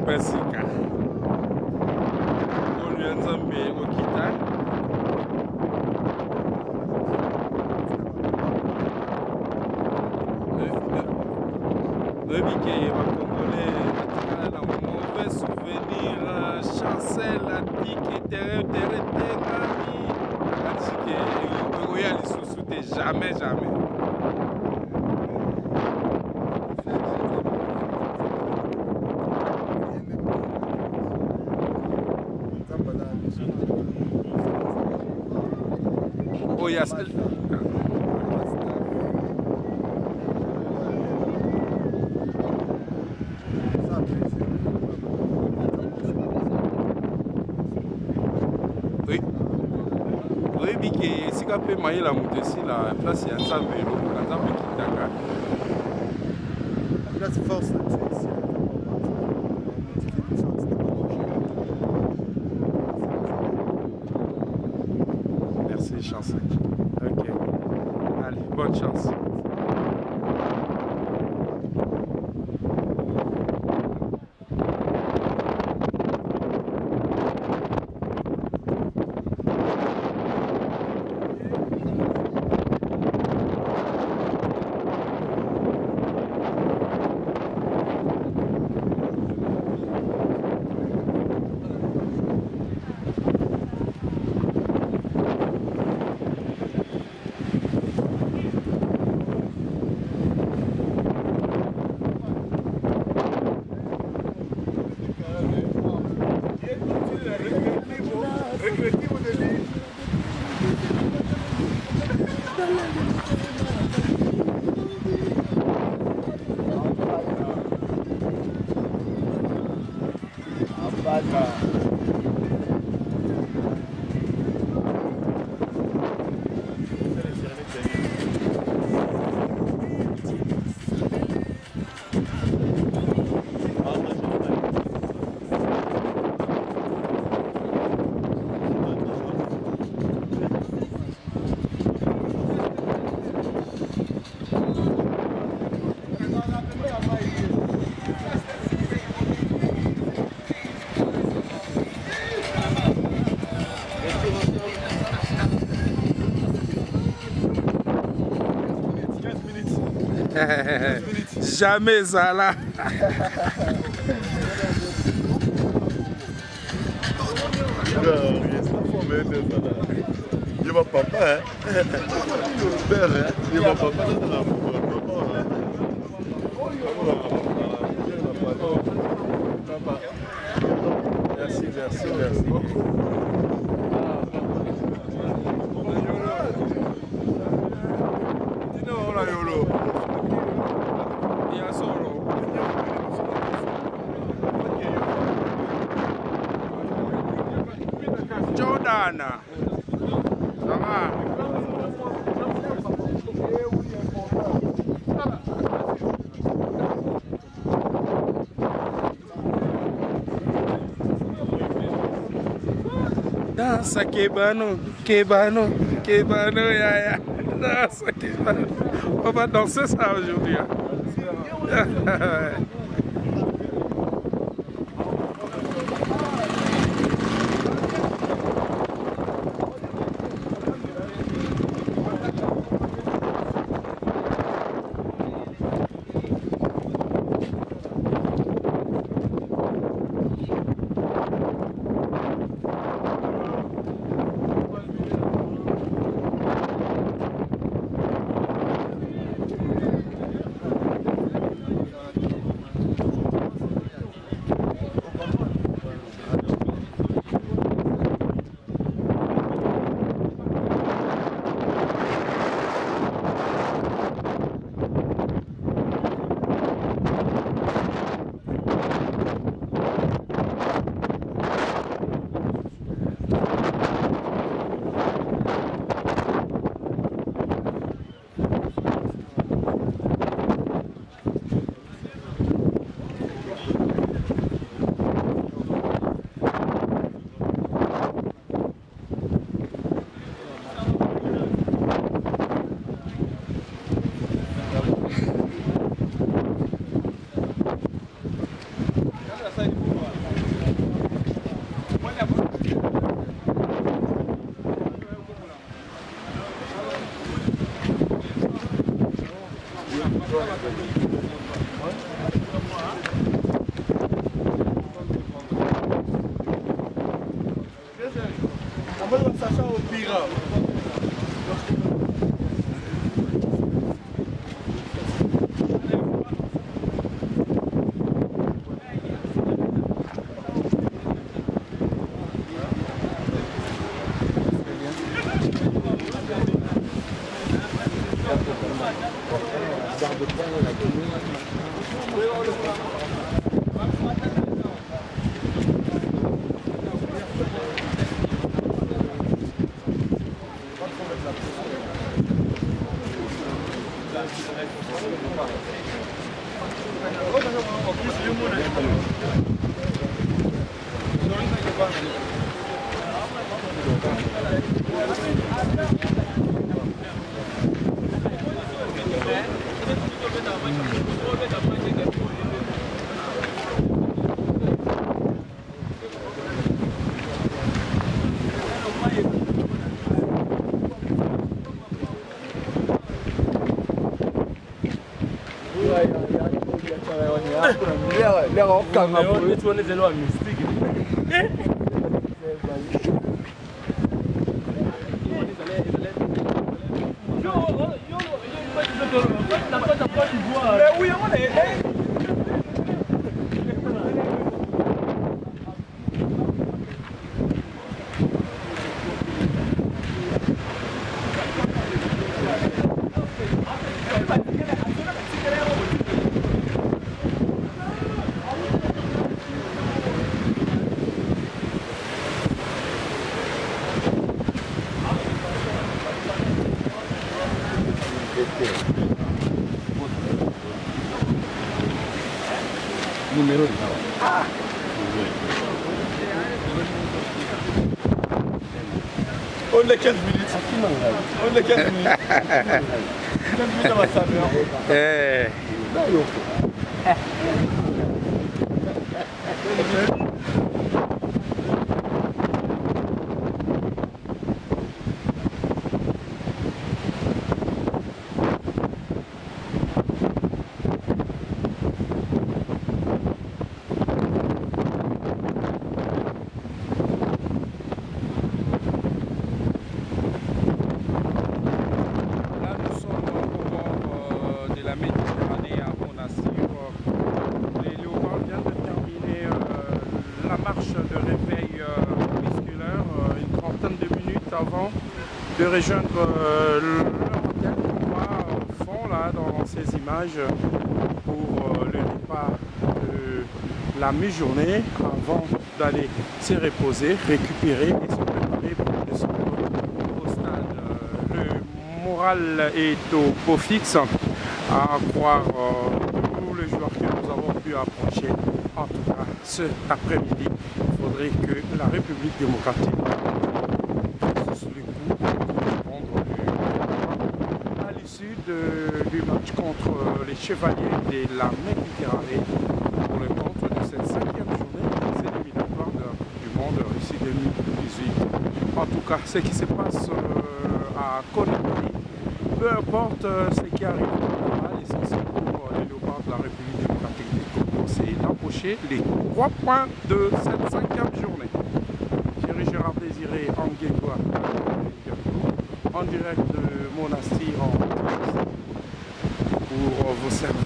Pasika Konyanza mbe okita Bébike va congolais na mauvais souvenir Chancel a dit que terre tengani Akatike oya lisusu te jamais Oh yes. Oui. Oui, bike sika pe maïla mutesi la place ya Nzambe lo Nzambe kitaka. That's false. Merci, chance. Ok. Allez, bonne chance. Jamais ça là. Il va papa, hein? Père, hein? Il va papa, merci, merci, merci. Jordan. Ça va? Dança quebano, quebano, quebano, ya. Dança quebano. On va danser ça aujourd'hui. Sacha au Pira. Numéro On est 15 minutes. On est 15 minutes. 15 minutes à ma saveur. Avant de rejoindre l'hôtel qu'on voit au fond là dans ces images pour le repas de la mi-journée avant d'aller se reposer, récupérer et se préparer pour descendre au stade. Le moral est au beau fixe à croire tous les joueurs que nous avons pu approcher. En tout cas, cet après-midi, il faudrait que la République démocratique du match contre les Chevaliers de la Méditerranée pour le compte de cette 5e journée des éliminatoires de la Coupe du Monde Russie 2018. En tout cas, ce qui se passe à Conakry, peu importe ce qui arrive là-bas, l'essentiel pour les Léopards de la République démocratique du Congo, c'est d'empocher les 3 points de cette 5e journée. Thierry Gérard Désiré en Guégois, en direct de Monastir pour vous servir.